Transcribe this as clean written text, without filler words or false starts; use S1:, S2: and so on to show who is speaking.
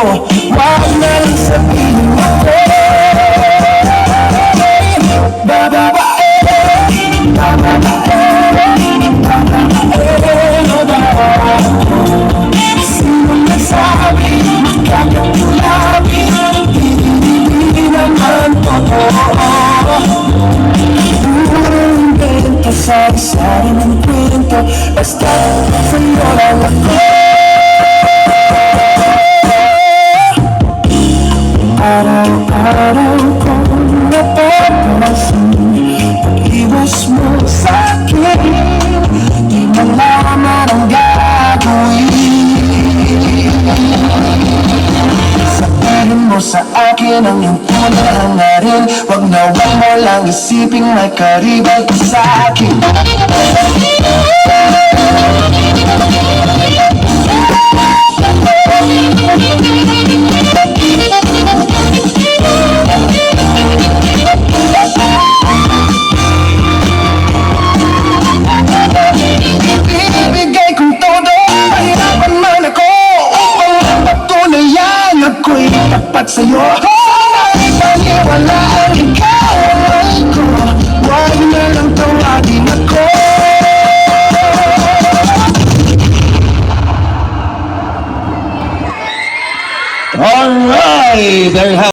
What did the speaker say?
S1: Wag na lang sabihin ako bababae, sino nagsabi magkakatulabi? Hindi naman totoo. Puro invento, sari-sari ng kwento, basta sa'yo lang ako. Araw-araw kong napapansin pag-iwas mo sa'kin, di malaman ang gagawin. Sabihin mo sa akin ang iyong tunay hangarin, wag mo lang isiping may karibal ka sa'kin. Ibigay kong todo, mahirapan man ako upang mapatunayan ako'y tapat sa'yo. Paniwalaan ikaw ang mahal ko, wag na lang tawagin ako.
S2: Alright, there you have